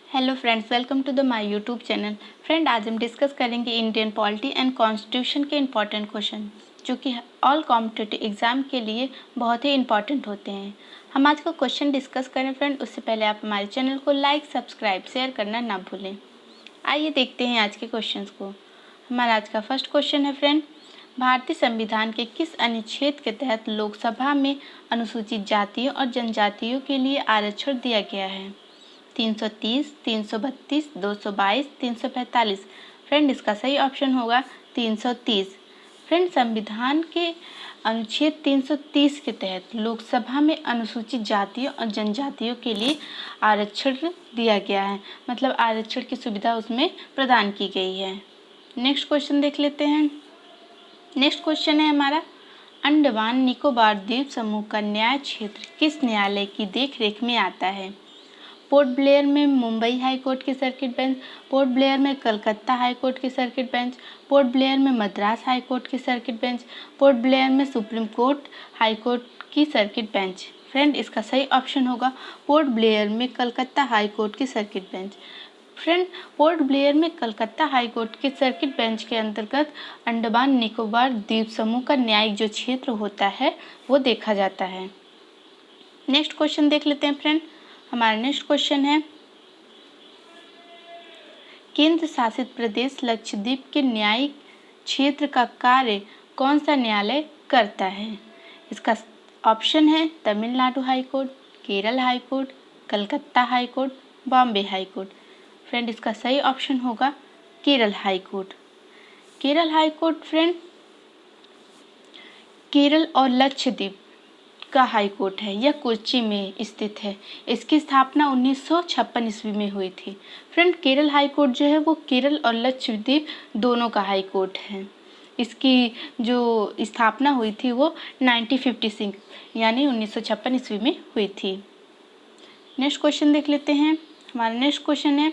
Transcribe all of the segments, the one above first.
Hello friends, welcome to the my YouTube channel. Friend, आज हम discuss करेंगे Indian polity and constitution के important question जो कि ऑल कॉम्पिटिटिव एग्जाम के लिए बहुत ही इंपॉर्टेंट होते हैं। हम आज का क्वेश्चन डिस्कस करें फ्रेंड, उससे पहले आप हमारे चैनल को लाइक, सब्सक्राइब, शेयर करना ना भूलें। आइए देखते हैं आज के क्वेश्चन को। हमारा आज का फर्स्ट क्वेश्चन है फ्रेंड, भारतीय संविधान के किस अनुच्छेद के तहत लोकसभा में अनुसूचित जातियों और जनजातियों के लिए आरक्षण दिया गया है? 330, 332, 222, 345। फ्रेंड, इसका सही ऑप्शन होगा 330। फ्रेंड, संविधान के अनुच्छेद 330 के तहत लोकसभा में अनुसूचित जातियों और जनजातियों के लिए आरक्षण दिया गया है, मतलब आरक्षण की सुविधा उसमें प्रदान की गई है। नेक्स्ट क्वेश्चन देख लेते हैं। नेक्स्ट क्वेश्चन है हमारा, अंडमान निकोबार द्वीप समूह का न्याय क्षेत्र किस न्यायालय की देखरेख में आता है? पोर्ट ब्लेयर में मुंबई हाई कोर्ट की सर्किट बेंच, पोर्ट ब्लेयर में कलकत्ता हाई कोर्ट की सर्किट बेंच, पोर्ट ब्लेयर में मद्रास हाई कोर्ट की सर्किट बेंच, पोर्ट ब्लेयर में सुप्रीम कोर्ट हाई कोर्ट की सर्किट बेंच। फ्रेंड, इसका सही ऑप्शन होगा पोर्ट ब्लेयर में कलकत्ता हाई कोर्ट की circuit bench. Friend, port Blair में कलकत्ता हाई कोर्ट की सर्किट बेंच के अंतर्गत अंडमान निकोबार द्वीप समूह का न्यायिक जो क्षेत्र होता है वो देखा जाता है। नेक्स्ट क्वेश्चन देख लेते हैं फ्रेंड। हमारा नेक्स्ट क्वेश्चन है, केंद्र शासित प्रदेश लक्षद्वीप के न्यायिक क्षेत्र का कार्य कौन सा न्यायालय करता है? इसका ऑप्शन है Tamil Nadu high court, Kerala high court, Calcutta high court, Bombay high court. Friend, इसका सही ऑप्शन होगा Kerala high court. Kerala high court friend Kerala और लक्षद्वीप का हाई कोर्ट है। यह कोच्चि में स्थित है। इसकी स्थापना 1956 ईस्वी में हुई थी। फ्रेंड, केरल हाई कोर्ट जो है वो केरल और लक्षद्वीप दोनों का हाई कोर्ट है। इसकी जो स्थापना हुई थी वो 1956 यानी 1956 ईस्वी में हुई थी। नेक्स्ट क्वेश्चन देख लेते हैं। हमारा नेक्स्ट क्वेश्चन है,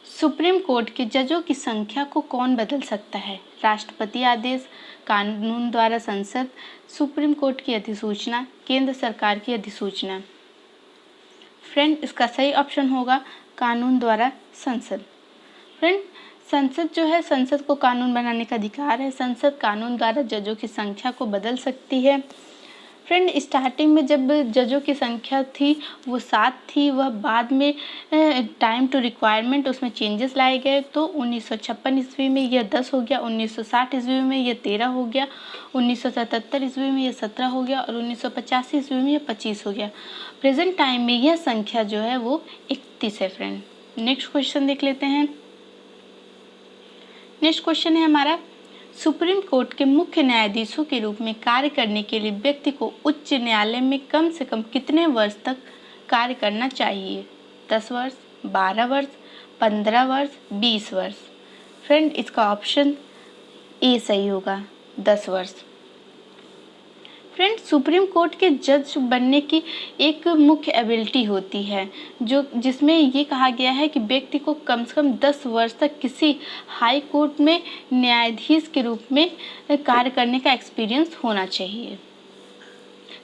सुप्रीम कोर्ट के जजों की संख्या को कौन बदल सकता है? राष्ट्रपति आदेश, कानून द्वारा संसद, सुप्रीम कोर्ट की अधिसूचना, केंद्र सरकार की अधिसूचना। फ्रेंड, इसका सही ऑप्शन होगा कानून द्वारा संसद। फ्रेंड, संसद जो है, संसद को कानून बनाने का अधिकार है। संसद कानून द्वारा जजों की संख्या को बदल सकती है। फ्रेंड, स्टार्टिंग में जब जजों की संख्या थी वो 7 थी, वह बाद में टाइम टू रिक्वायरमेंट उसमें चेंजेस लाए गए, तो 1956 ईस्वी में यह 10 हो गया, 1960 ईस्वी में यह 13 हो गया, 1977 ईस्वी में यह 17 हो गया और 1985 ईस्वी में यह 25 हो गया। प्रेजेंट टाइम में यह संख्या जो है वो 31 है। फ्रेंड, नेक्स्ट क्वेश्चन देख लेते हैं। नेक्स्ट क्वेश्चन है हमारा, सुप्रीम कोर्ट के मुख्य न्यायाधीशों के रूप में कार्य करने के लिए व्यक्ति को उच्च न्यायालय में कम से कम कितने वर्ष तक कार्य करना चाहिए? 10 वर्ष, 12 वर्ष, 15 वर्ष, 20 वर्ष। फ्रेंड, इसका ऑप्शन ए सही होगा, 10 वर्ष। फ्रेंड, सुप्रीम कोर्ट के जज बनने की एक मुख्य एबिलिटी होती है जो जिसमें ये कहा गया है कि व्यक्ति को कम से कम 10 वर्ष तक किसी हाई कोर्ट में न्यायाधीश के रूप में कार्य करने का एक्सपीरियंस होना चाहिए,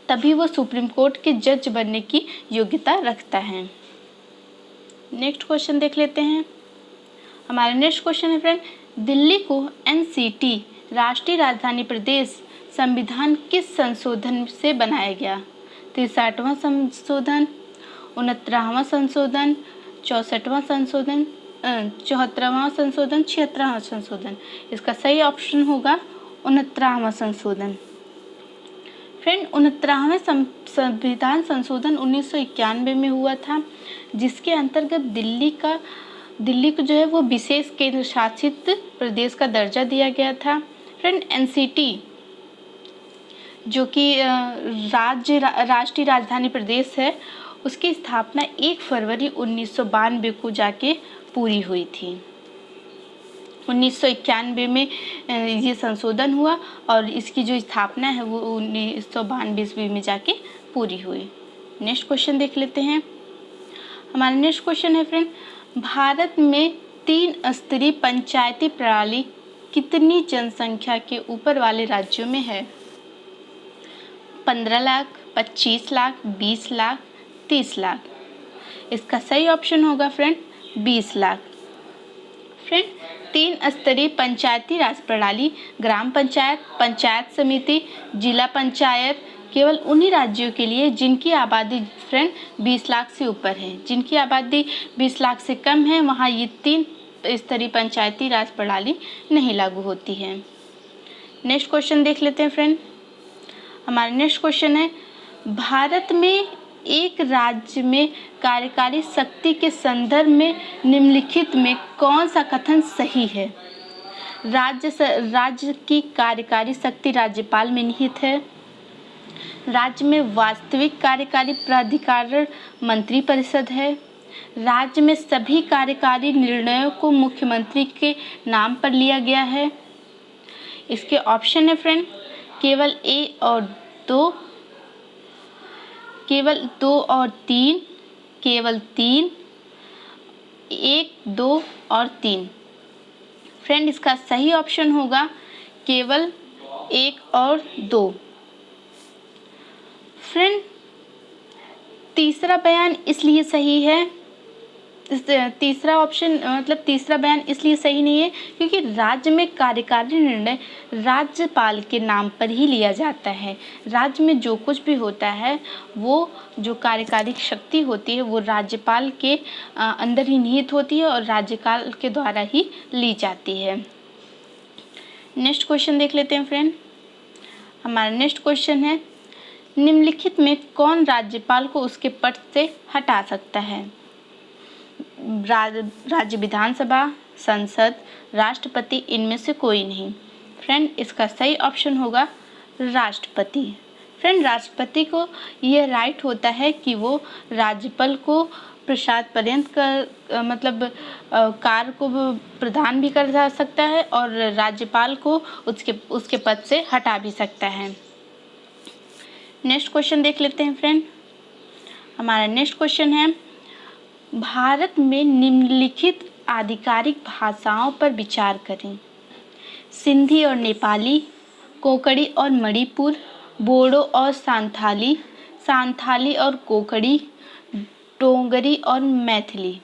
तभी वो सुप्रीम कोर्ट के जज बनने की योग्यता रखता है। नेक्स्ट क्वेश्चन देख लेते हैं। हमारा नेक्स्ट क्वेश्चन है फ्रेंड, दिल्ली को एनसीटी राष्ट्रीय राजधानी प्रदेश संविधान किस संशोधन से बनाया गया? 63वां संशोधन, 69वां संशोधन, 64वां संशोधन, 74वां संशोधन, 76वां संशोधन। इसका सही ऑप्शन होगा 69वां संशोधन। फ्रेंड, 69वें संविधान संशोधन 1991 में हुआ था, जिसके अंतर्गत दिल्ली को जो है वो विशेष केंद्र शासित प्रदेश का दर्जा दिया गया था। फ्रेंड, एनसीटी जो कि राष्ट्रीय राजधानी प्रदेश है, उसकी स्थापना 1 फरवरी 1992 को जाके पूरी हुई थी। 1991 में ये संशोधन हुआ और इसकी जो स्थापना है वो 1992 ईस्वी में जाके पूरी हुई। नेक्स्ट क्वेश्चन देख लेते हैं। हमारा नेक्स्ट क्वेश्चन है फ्रेंड, भारत में 3 स्तरीय पंचायती प्रणाली कितनी जनसंख्या के ऊपर वाले राज्यों में है? 15 लाख, 25 लाख, 20 लाख, 30 लाख। इसका सही ऑप्शन होगा फ्रेंड 20 लाख। फ्रेंड, 3 स्तरीय पंचायती राज प्रणाली, ग्राम पंचायत, पंचायत समिति, जिला पंचायत केवल उन्हीं राज्यों के लिए जिनकी आबादी फ्रेंड 20 लाख से ऊपर है। जिनकी आबादी 20 लाख से कम है वहाँ ये 3 स्तरीय पंचायती राज प्रणाली नहीं लागू होती है। नेक्स्ट क्वेश्चन देख लेते हैं फ्रेंड। हमारा नेक्स्ट क्वेश्चन है, भारत में एक राज्य में कार्यकारी शक्ति के संदर्भ में निम्नलिखित में कौन सा कथन सही है? राज्य की कार्यकारी शक्ति राज्यपाल में निहित है। राज्य में वास्तविक कार्यकारी प्राधिकरण मंत्रिपरिषद है। राज्य में सभी कार्यकारी निर्णयों को मुख्यमंत्री के नाम पर लिया गया है। इसके ऑप्शन है फ्रेंड, केवल 1 और 2, केवल 2 और 3, केवल 3, 1, 2 और 3। फ्रेंड, इसका सही ऑप्शन होगा केवल 1 और 2। फ्रेंड, तीसरा बयान इसलिए सही है, तीसरा ऑप्शन मतलब तीसरा बयान इसलिए सही नहीं है क्योंकि राज्य में कार्यकारी निर्णय राज्यपाल के नाम पर ही लिया जाता है। राज्य में जो कुछ भी होता है वो जो कार्यकारी शक्ति होती है वो राज्यपाल के अंदर ही निहित होती है और राज्यपाल के द्वारा ही ली जाती है। नेक्स्ट क्वेश्चन देख लेते हैं फ्रेंड। हमारा नेक्स्ट क्वेश्चन है, निम्नलिखित में कौन राज्यपाल को उसके पद से हटा सकता है? राज्य विधानसभा, संसद, राष्ट्रपति, इनमें से कोई नहीं। फ्रेंड, इसका सही ऑप्शन होगा राष्ट्रपति। फ्रेंड, राष्ट्रपति को यह राइट होता है कि वो राज्यपाल को प्रसाद पर्यंत का मतलब कार्य को प्रदान भी कर सकता है और राज्यपाल को उसके पद से हटा भी सकता है। नेक्स्ट क्वेश्चन देख लेते हैं फ्रेंड। हमारा नेक्स्ट क्वेश्चन है, भारत में निम्नलिखित आधिकारिक भाषाओं पर विचार करें। सिंधी और नेपाली, कोंकणी और मणिपुर, बोडो और सांथाली, सांथाली और कोंकणी, डोगरी और मैथिली।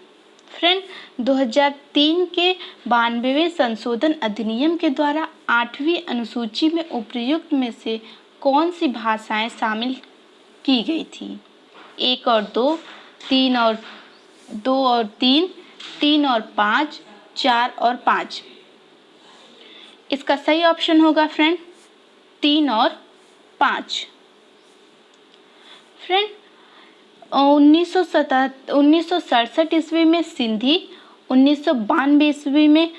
फ्रेंड, 2003 के 92वें संशोधन अधिनियम के द्वारा 8वीं अनुसूची में उपर्युक्त में से कौन सी भाषाएं शामिल की गई थी? 1 और 2, 3 और 2 और 3, 3 और 5, 4 और 5। इसका सही ऑप्शन होगा फ्रेंड 3 और 5। फ्रेंड, 1967 ईस्वी में सिंधी, 1992 ईस्वी में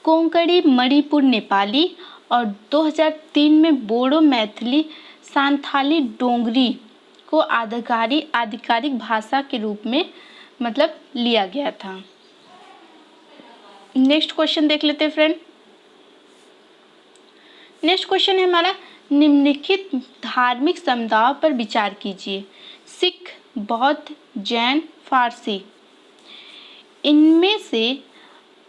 कोंकणी मणिपुर नेपाली और 2003 में बोडो मैथिली सांथाली डोगरी को आधिकारिक भाषा के रूप में मतलब लिया गया था। नेक्स्ट क्वेश्चन देख लेते हैं फ्रेंड। नेक्स्ट क्वेश्चन है हमारा, निम्नलिखित धार्मिक समुदायों पर विचार कीजिए। सिख, बौद्ध, जैन, फारसी। इनमें से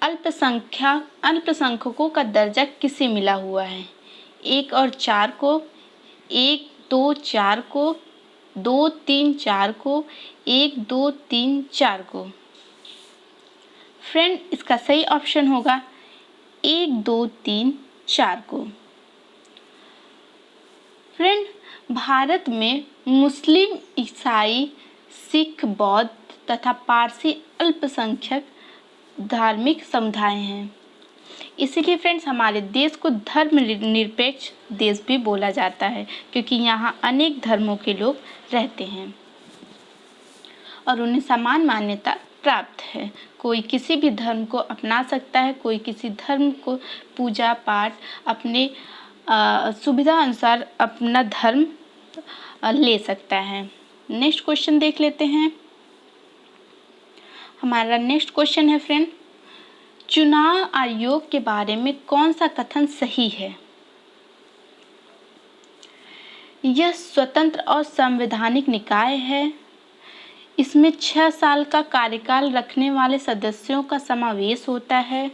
अल्पसंख्यकों का दर्जा किसे मिला हुआ है? 1 और 4 को, 1, 2, 4 को, 2, 3, 4 को, 1, 2, 3, 4 को। फ्रेंड, इसका सही ऑप्शन होगा 1, 2, 3, 4 को। फ्रेंड, भारत में मुस्लिम, ईसाई, सिख, बौद्ध तथा पारसी अल्पसंख्यक धार्मिक समुदाय हैं। इसीलिए फ्रेंड्स हमारे देश को धर्मनिरपेक्ष देश भी बोला जाता है क्योंकि यहाँ अनेक धर्मों के लोग रहते हैं और उन्हें समान मान्यता प्राप्त है। कोई किसी भी धर्म को अपना सकता है, कोई किसी धर्म को पूजा पाठ अपने सुविधा अनुसार अपना धर्म ले सकता है। नेक्स्ट क्वेश्चन देख लेते हैं। हमारा नेक्स्ट क्वेश्चन है फ्रेंड, चुनाव आयोग के बारे में कौन सा कथन सही है? यह स्वतंत्र और संवैधानिक निकाय है। इसमें 6 साल का कार्यकाल रखने वाले सदस्यों का समावेश होता है।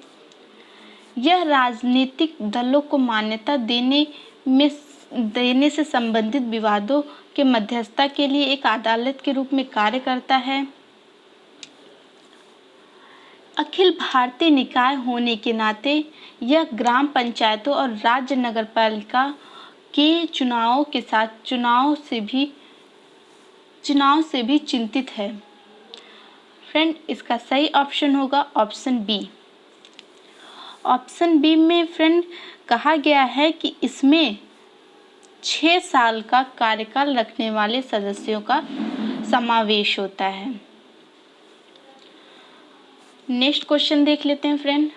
यह राजनीतिक दलों को मान्यता देने से संबंधित विवादों के मध्यस्थता के लिए एक अदालत के रूप में कार्य करता है। अखिल भारतीय निकाय होने के नाते यह ग्राम पंचायतों और राज्य नगरपालिका के चुनावों के साथ चुनाव से भी चिंतित है। फ्रेंड, इसका सही ऑप्शन होगा ऑप्शन बी। ऑप्शन बी में फ्रेंड कहा गया है कि इसमें 6 साल का कार्यकाल रखने वाले सदस्यों का समावेश होता है। नेक्स्ट क्वेश्चन देख लेते हैं फ्रेंड।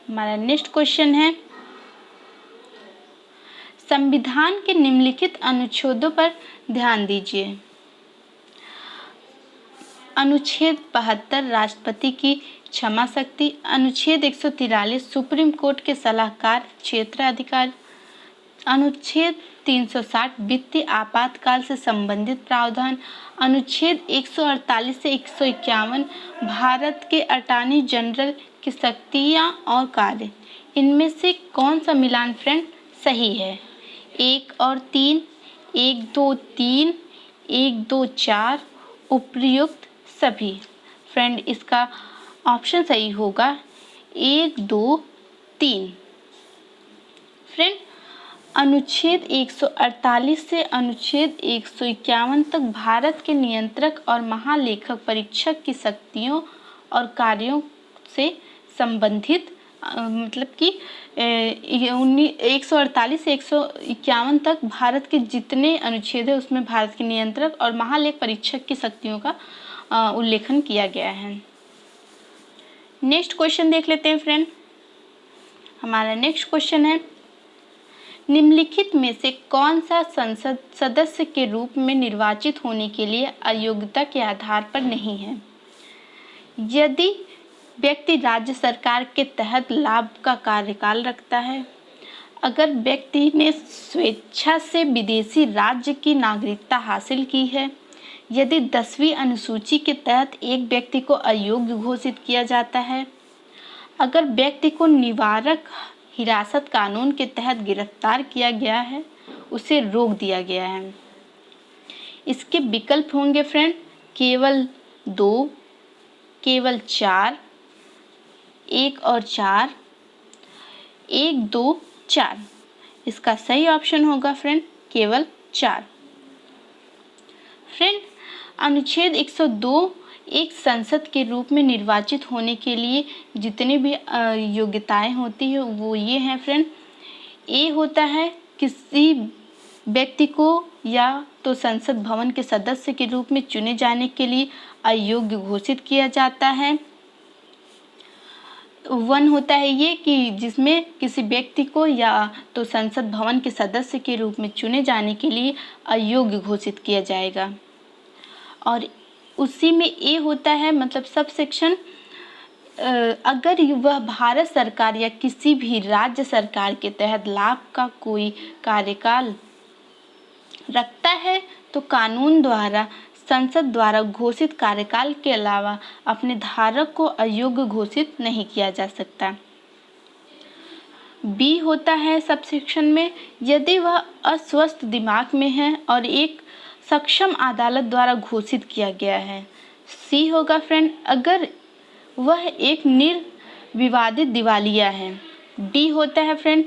हमारा नेक्स्ट क्वेश्चन है, संविधान के निम्नलिखित अनुच्छेदों पर ध्यान दीजिए। अनुच्छेद 72 राष्ट्रपति की क्षमा शक्ति, अनुच्छेद 143 सुप्रीम कोर्ट के सलाहकार क्षेत्र अधिकार, अनुच्छेद 360 वित्तीय आपातकाल से संबंधित प्रावधान, अनुच्छेद 148 से 151 भारत के अटॉर्नी जनरल की शक्तियाँ और कार्य। इनमें से कौन सा मिलान फ्रेंड सही है? 1 और 3, 1 2 3, 1 2 4, उपर्युक्त सभी। फ्रेंड, इसका ऑप्शन सही होगा 1 2 3। फ्रेंड, अनुच्छेद 148 से अनुच्छेद 151 तक भारत के नियंत्रक और महालेखक परीक्षक की शक्तियों और कार्यों से संबंधित मतलब कि 148 से 151 तक भारत के जितने अनुच्छेद है उसमें भारत के नियंत्रक और महालेख परीक्षक की शक्तियों का उल्लेखन किया गया है। नेक्स्ट क्वेश्चन देख लेते हैं फ्रेंड। हमारा नेक्स्ट क्वेश्चन है, निम्नलिखित में से कौन सा संसद सदस्य के रूप में निर्वाचित होने के लिए अयोग्यता के आधार पर नहीं है? यदि व्यक्ति राज्य सरकार के तहत लाभ का कार्यकाल रखता है, अगर व्यक्ति ने स्वेच्छा से विदेशी राज्य की नागरिकता हासिल की है, यदि 10वीं अनुसूची के तहत एक व्यक्ति को अयोग्य घोषित किया जाता है, अगर व्यक्ति को निवारक हिरासत कानून के तहत गिरफ्तार किया गया है, उसे रोक दिया गया है। इसके विकल्प होंगे फ्रेंड केवल 2, केवल 4, 1 और 4, 1 2 4। इसका सही ऑप्शन होगा फ्रेंड केवल 4। फ्रेंड, अनुच्छेद 102 एक संसद के रूप में निर्वाचित होने के लिए जितनी भी योग्यताएं होती है वो ये हैं फ्रेंड। ए होता है किसी व्यक्ति को या तो संसद भवन के सदस्य के रूप में चुने जाने के लिए अयोग्य घोषित किया जाता है। 1 होता है ये कि जिसमें किसी व्यक्ति को या तो संसद भवन के सदस्य के रूप में चुने जाने के लिए अयोग्य घोषित किया जाएगा। और उसी में ए होता है मतलब सब सेक्शन, अगर वह भारत सरकार या किसी भी राज्य सरकार के तहत लाभ का कोई कार्यकाल रखता है तो कानून द्वारा संसद द्वारा घोषित कार्यकाल के अलावा अपने धारक को अयोग्य घोषित नहीं किया जा सकता। बी होता है सब सेक्शन में, यदि वह अस्वस्थ दिमाग में है और एक सक्षम अदालत द्वारा घोषित किया गया है। सी होगा फ्रेंड अगर वह एक निर्विवादित दिवालिया है। डी होता है फ्रेंड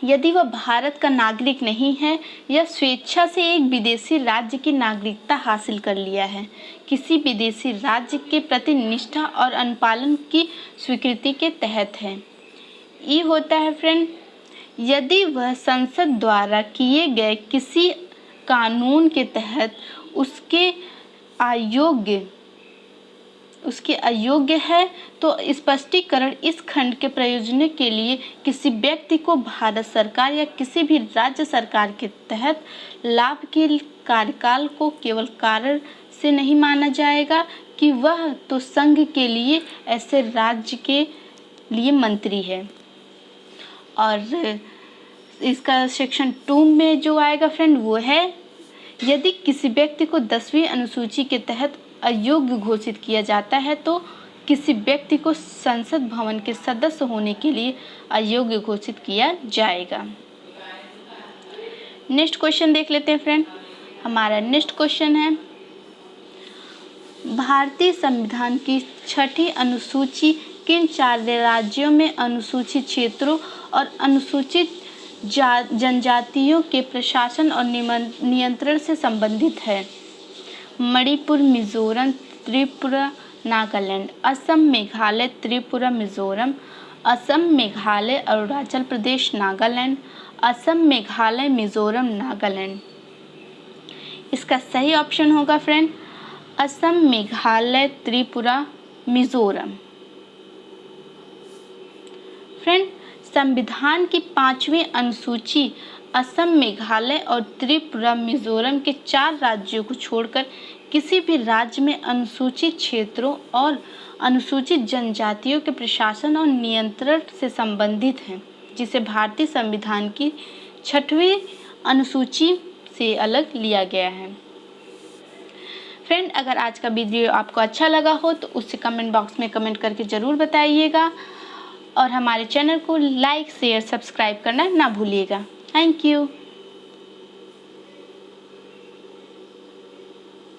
यदि वह भारत का नागरिक नहीं है या स्वेच्छा से एक विदेशी राज्य की नागरिकता हासिल कर लिया है, किसी विदेशी राज्य के प्रति निष्ठा और अनुपालन की स्वीकृति के तहत है। ई होता है फ्रेंड यदि वह संसद द्वारा किए गए किसी कानून के तहत उसके अयोग्य है तो स्पष्टीकरण इस खंड के प्रयोजन के लिए किसी व्यक्ति को भारत सरकार या किसी भी राज्य सरकार के तहत लाभ के कार्यकाल को केवल कारण से नहीं माना जाएगा कि वह तो संघ के लिए ऐसे राज्य के लिए मंत्री है। और इसका सेक्शन 2 में जो आएगा फ्रेंड वो है यदि किसी व्यक्ति को 10वीं अनुसूची के तहत अयोग्य घोषित किया जाता है तो किसी व्यक्ति को संसद भवन के सदस्य होने के लिए अयोग्य घोषित किया जाएगा। नेक्स्ट क्वेश्चन देख लेते हैं फ्रेंड। हमारा नेक्स्ट क्वेश्चन है भारतीय संविधान की छठी अनुसूची किन 4 राज्यों में अनुसूचित क्षेत्रों और अनुसूचित जनजातियों के प्रशासन और नियंत्रण से संबंधित है? मणिपुर, मिजोरम, त्रिपुरा, नागालैंड। असम, मेघालय, त्रिपुरा, मिजोरम। असम, मेघालय, अरुणाचल प्रदेश, नागालैंड। असम, मेघालय, मिजोरम, नागालैंड। इसका सही ऑप्शन होगा फ्रेंड असम, मेघालय, त्रिपुरा, मिजोरम। फ्रेंड, संविधान की 5वीं अनुसूची असम, मेघालय और त्रिपुरा, मिजोरम के 4 राज्यों को छोड़कर किसी भी राज्य में अनुसूचित क्षेत्रों और अनुसूचित जनजातियों के प्रशासन और नियंत्रण से संबंधित है, जिसे भारतीय संविधान की 6वीं अनुसूची से अलग लिया गया है। फ्रेंड, अगर आज का वीडियो आपको अच्छा लगा हो तो उसे कमेंट बॉक्स में कमेंट करके ज़रूर बताइएगा और हमारे चैनल को लाइक, शेयर, सब्सक्राइब करना ना भूलिएगा। Thank you.